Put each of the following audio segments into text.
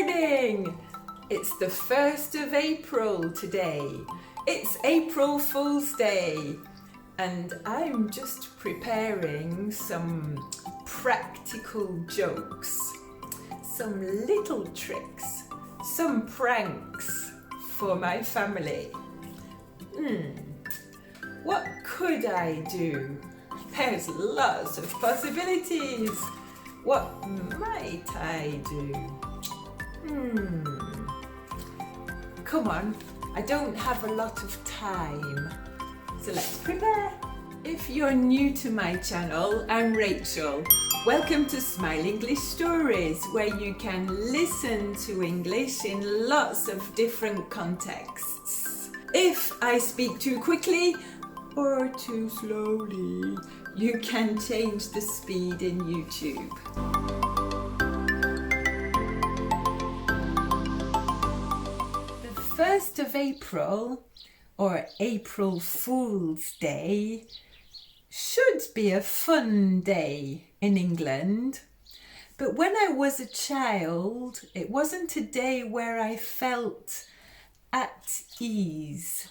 morning! It's the 1st of April today. It's April Fool's Day and I'm just preparing some practical jokes, some little tricks, some pranks for my family. What could I do? There's lots of possibilities. What might I do? Come on, I don't have a lot of time. So let's prepare. If you're new to my channel, I'm Rachel. Welcome to Smile English Stories, where you can listen to English in lots of different contexts. If I speak too quickly or too slowly, you can change the speed in YouTube. The 1st of April, or April Fool's Day, should be a fun day in England. But when I was a child, it wasn't a day where I felt at ease.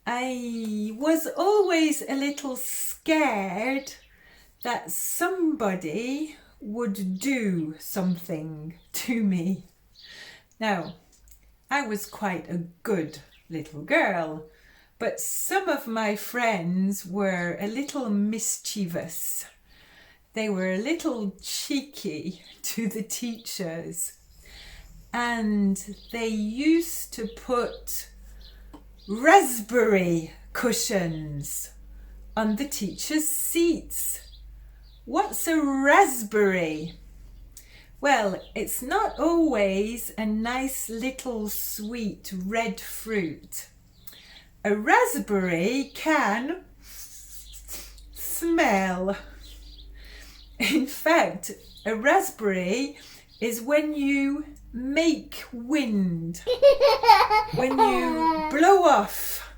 I was always a little scared that somebody would do something to me. Now, I was quite a good little girl, but some of my friends were a little mischievous. They were a little cheeky to the teachers, and they used to put raspberry cushions on the teachers' seats. What's a raspberry? Well, it's not always a nice little sweet red fruit. A raspberry can smell. In fact, a raspberry is when you make wind, when you blow off.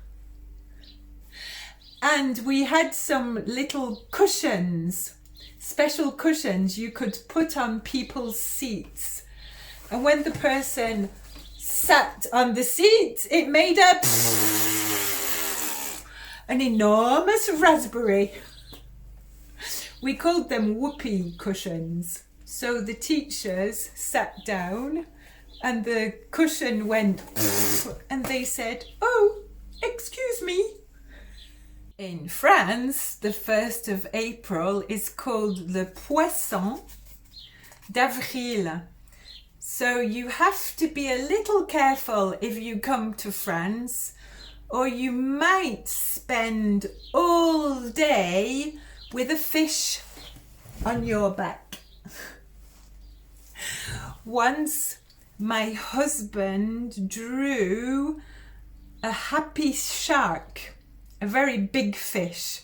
And we had some little cushions, special cushions you could put on people's seats. And when the person sat on the seat, it made an enormous raspberry. We called them whoopee cushions. So the teachers sat down and the cushion went and they said, "Oh, excuse me." In France, the 1st of April is called le Poisson d'Avril. So you have to be a little careful if you come to France, or you might spend all day with a fish on your back. Once my husband drew a happy shark, a very big fish,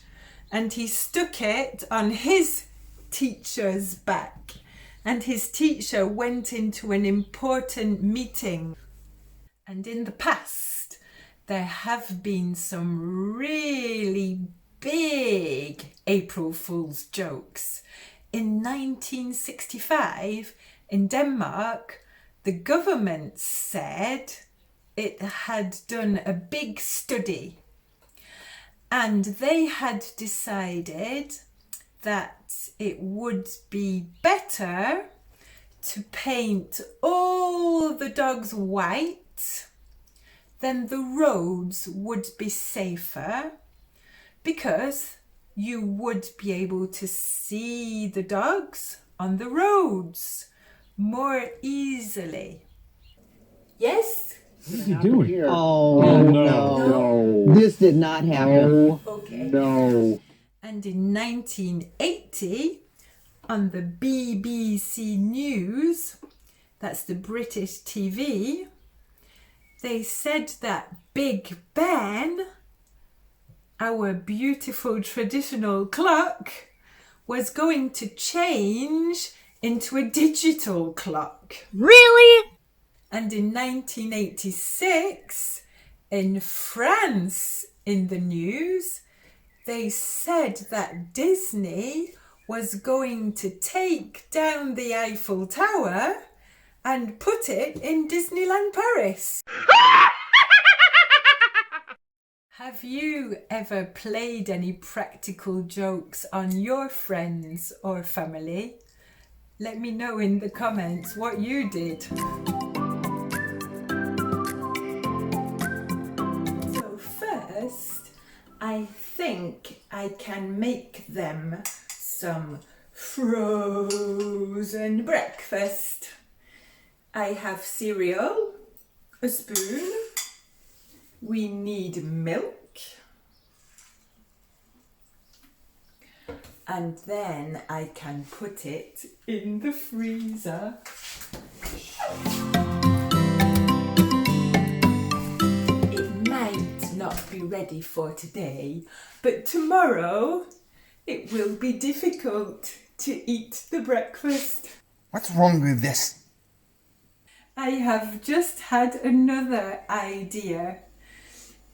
and he stuck it on his teacher's back, and his teacher went into an important meeting. And in the past, there have been some really big April Fool's jokes. In 1965, in Denmark, the government said it had done a big study, and they had decided that it would be better to paint all the dogs white, then the roads would be safer, because you would be able to see the dogs on the roads more easily. Yes? What are you doing here? Oh, no. This did not happen. Okay. No. And in 1980, on the BBC News, that's the British TV, they said that Big Ben, our beautiful traditional clock, was going to change into a digital clock. Really? And in 1986, in France, in the news, they said that Disney was going to take down the Eiffel Tower and put it in Disneyland Paris. Have you ever played any practical jokes on your friends or family? Let me know in the comments what you did. So first, I think I can make them some frozen breakfast. I have cereal, a spoon, we need milk, and then I can put it in the freezer. It might not be ready for today, but tomorrow it will be difficult to eat the breakfast. What's wrong with this? I have just had another idea.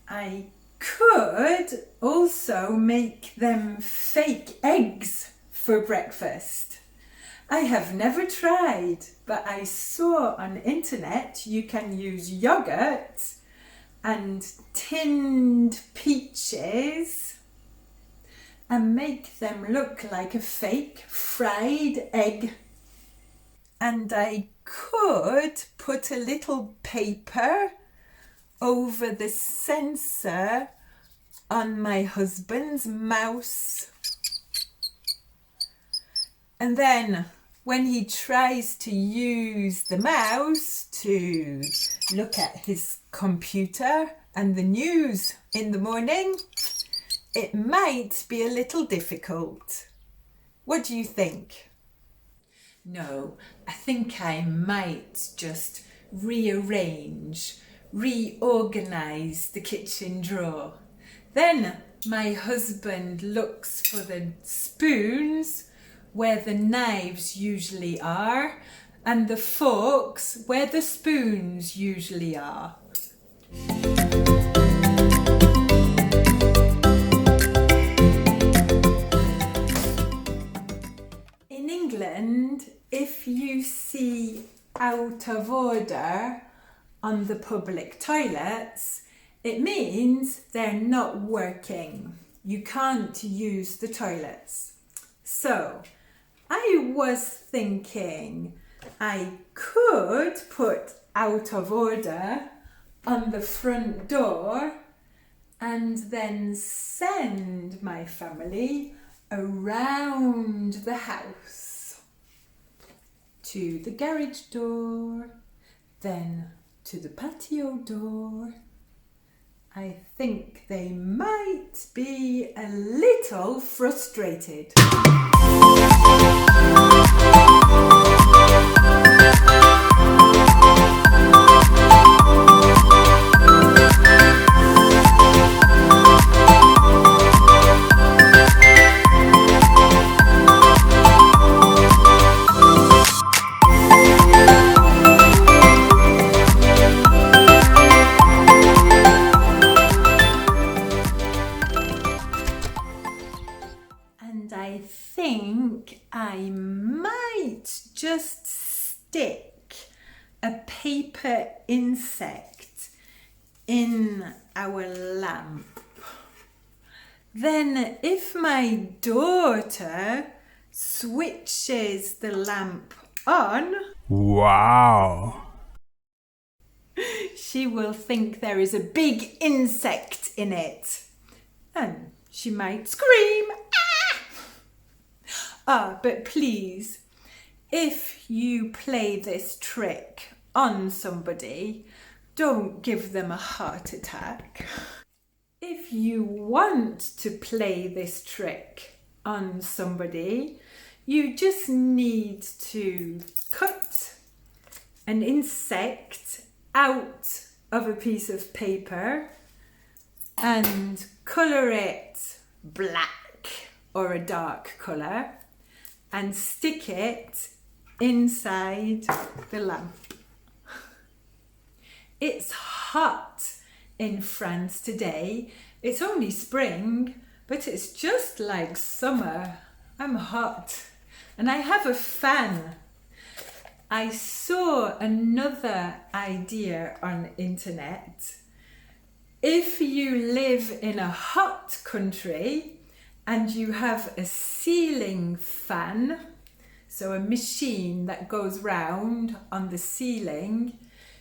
I could also make them fake eggs for breakfast. I have never tried, but I saw on the internet you can use yogurt and tinned peaches and make them look like a fake fried egg. And I could put a little paper over the sensor on my husband's mouse. And then when he tries to use the mouse to look at his computer and the news in the morning, it might be a little difficult. What do you think? No, I think I might just reorganize the kitchen drawer. Then my husband looks for the spoons where the knives usually are and the forks where the spoons usually are. In England, if you see out of order on the public toilets, it means they're not working. You can't use the toilets. So I was thinking I could put out of order on the front door and then send my family around the house to the garage door, then to the patio door. I think they might be a little frustrated. I think I might just stick a paper insect in our lamp. Then if my daughter switches the lamp on, Wow! she will think there is a big insect in it. And she might scream, but please, if you play this trick on somebody, don't give them a heart attack. If you want to play this trick on somebody, you just need to cut an insect out of a piece of paper and colour it black or a dark colour and stick it inside the lamp. It's hot in France today. It's only spring, but it's just like summer. I'm hot and I have a fan. I saw another idea on internet. If you live in a hot country and you have a ceiling fan, so a machine that goes round on the ceiling,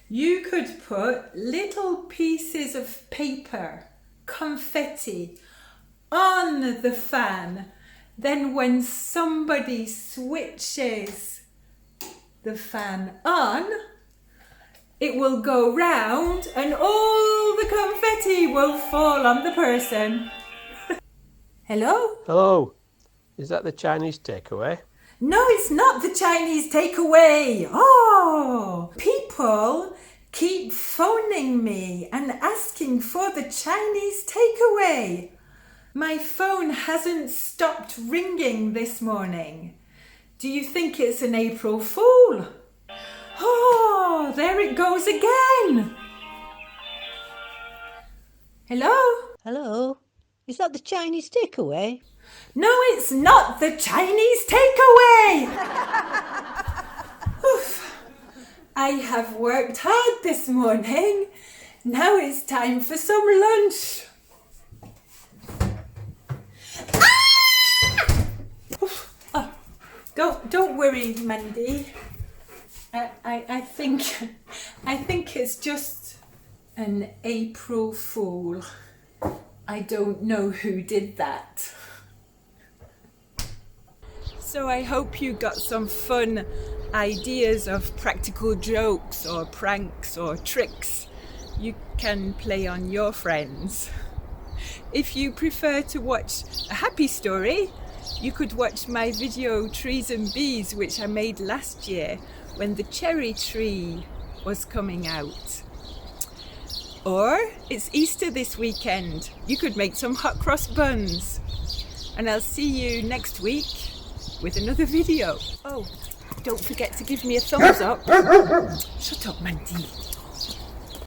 you could put little pieces of paper, confetti, on the fan. Then when somebody switches the fan on, it will go round and all the confetti will fall on the person. Hello? Hello, is that the Chinese takeaway? No, it's not the Chinese takeaway. Oh, people keep phoning me and asking for the Chinese takeaway. My phone hasn't stopped ringing this morning. Do you think it's an April Fool? Oh, there it goes again. Hello? Hello? Is that the Chinese takeaway? No, it's not the Chinese takeaway. Oof. I have worked hard this morning. Now it's time for some lunch. Ah! Oh, don't worry, Mandy. I think it's just an April Fool. I don't know who did that. So I hope you got some fun ideas of practical jokes or pranks or tricks you can play on your friends. If you prefer to watch a happy story, you could watch my video Trees and Bees, which I made last year when the cherry tree was coming out. Or it's Easter this weekend. You could make some hot cross buns. And I'll see you next week with another video. Oh, don't forget to give me a thumbs up. Shut up, Mandy.